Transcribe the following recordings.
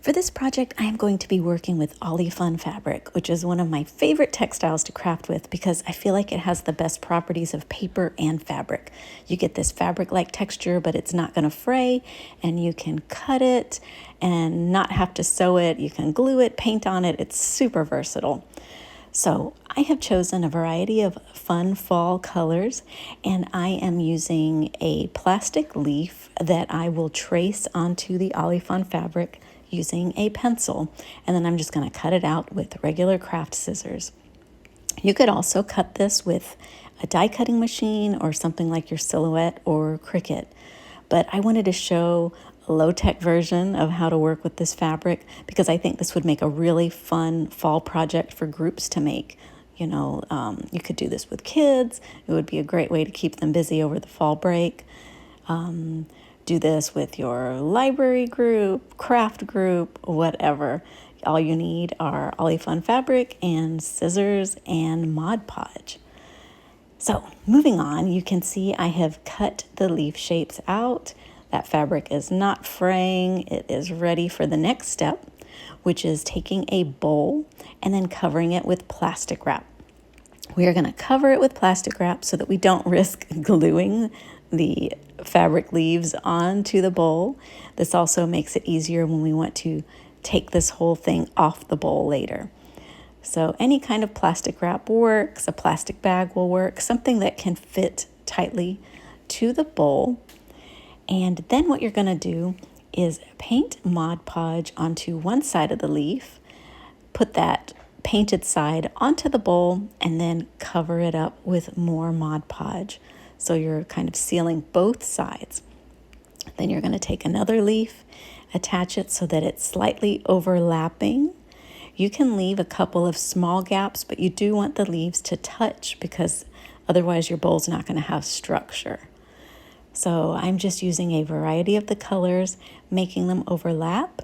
For this project, I am going to be working with Oly-Fun Fabric, which is one of my favorite textiles to craft with because I feel like it has the best properties of paper and fabric. You get this fabric-like texture, but it's not going to fray, and you can cut it and not have to sew it. You can glue it, paint on it. It's super versatile. So I have chosen a variety of fun fall colors, and I am using a plastic leaf that I will trace onto the Oly-Fun fabric using a pencil, and then I'm just going to cut it out with regular craft scissors. You could also cut this with a die cutting machine or something like your Silhouette or Cricut, but I wanted to show a low-tech version of how to work with this fabric because I think this would make a really fun fall project for groups to make. You know, you could do this with kids. It would be a great way to keep them busy over the fall break. Do this with your library group, craft group, whatever. All you need are Oly-Fun Fabric and scissors and Mod Podge. So moving on, you can see I have cut the leaf shapes out. That fabric is not fraying. It is ready for the next step, which is taking a bowl and then covering it with plastic wrap. We are going to cover it with plastic wrap so that we don't risk gluing the fabric leaves onto the bowl. This also makes it easier when we want to take this whole thing off the bowl later. So any kind of plastic wrap works, a plastic bag will work, something that can fit tightly to the bowl. And then what you're going to do is paint Mod Podge onto one side of the leaf, put that painted side onto the bowl, and then cover it up with more Mod Podge. So you're kind of sealing both sides. Then you're going to take another leaf, attach it so that it's slightly overlapping. You can leave a couple of small gaps, but you do want the leaves to touch because otherwise your bowl's not going to have structure. So I'm just using a variety of the colors, making them overlap,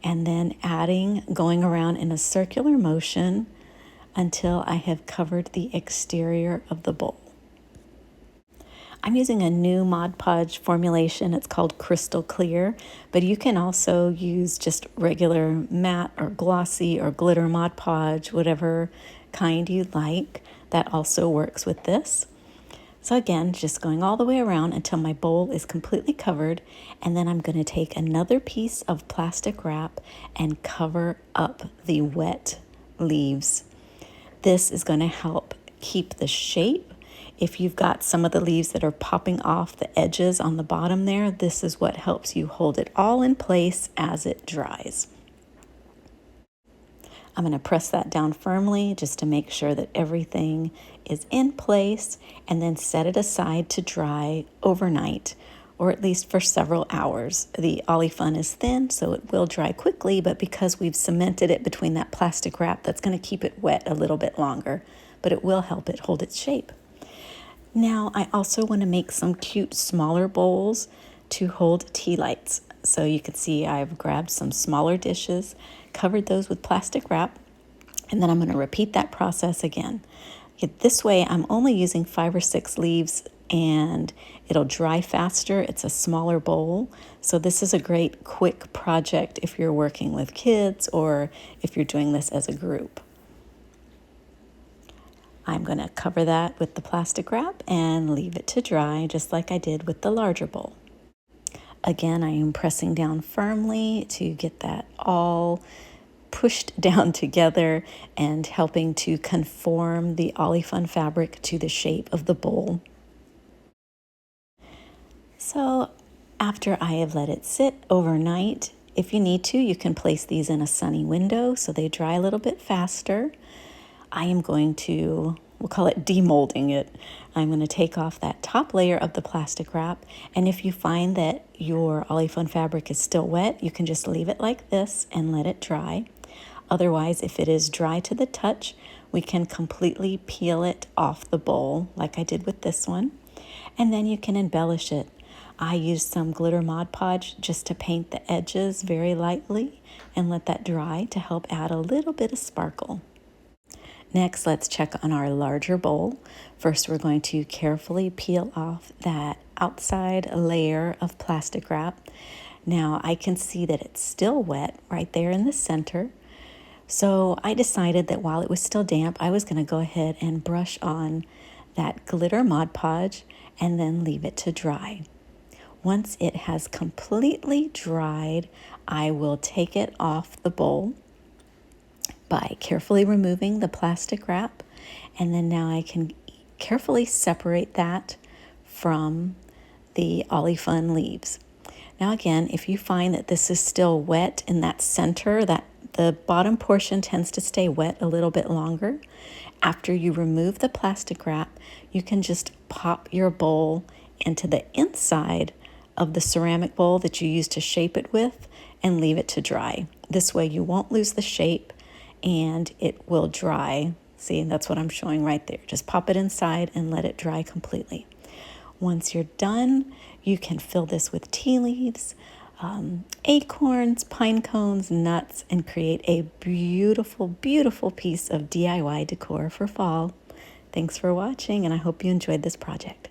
and then going around in a circular motion until I have covered the exterior of the bowl. I'm using a new Mod Podge formulation. It's called Crystal Clear, but you can also use just regular matte or glossy or glitter Mod Podge, whatever kind you like. That also works with this. So again, just going all the way around until my bowl is completely covered, and then I'm going to take another piece of plastic wrap and cover up the wet leaves. This is going to help keep the shape. If you've got some of the leaves that are popping off the edges on the bottom there, this is what helps you hold it all in place as it dries. I'm going to press that down firmly just to make sure that everything is in place, and then set it aside to dry overnight, or at least for several hours. The Oly-Fun is thin, so it will dry quickly, but because we've cemented it between that plastic wrap, that's going to keep it wet a little bit longer, but it will help it hold its shape. Now, I also want to make some cute smaller bowls to hold tea lights. So you can see I've grabbed some smaller dishes, covered those with plastic wrap, and then I'm going to repeat that process again. This way, I'm only using 5 or 6 leaves and it'll dry faster. It's a smaller bowl. So this is a great quick project if you're working with kids or if you're doing this as a group. I'm going to cover that with the plastic wrap and leave it to dry just like I did with the larger bowl. Again, I am pressing down firmly to get that all pushed down together and helping to conform the Oly-Fun fabric to the shape of the bowl. So after I have let it sit overnight, if you need to, you can place these in a sunny window so they dry a little bit faster. I am going to, we'll call it demolding it. I'm going to take off that top layer of the plastic wrap, and if you find that your Oly-Fun fabric is still wet, you can just leave it like this and let it dry. Otherwise, if it is dry to the touch, we can completely peel it off the bowl like I did with this one, and then you can embellish it. I used some glitter Mod Podge just to paint the edges very lightly and let that dry to help add a little bit of sparkle. Next, let's check on our larger bowl. First, we're going to carefully peel off that outside layer of plastic wrap. Now I can see that it's still wet right there in the center. So I decided that while it was still damp, I was going to go ahead and brush on that glitter Mod Podge and then leave it to dry. Once it has completely dried, I will take it off the bowl by carefully removing the plastic wrap, and then now I can carefully separate that from the Oly-Fun leaves. Now again, if you find that this is still wet in that center, that the bottom portion tends to stay wet a little bit longer, after you remove the plastic wrap, you can just pop your bowl into the inside of the ceramic bowl that you used to shape it with and leave it to dry. This way you won't lose the shape and it will dry. See, that's what I'm showing right there. Just pop it inside and let it dry completely. Once you're done, you can fill this with tea leaves, acorns, pine cones, nuts, and create a beautiful, beautiful piece of DIY decor for fall. Thanks for watching, and I hope you enjoyed this project.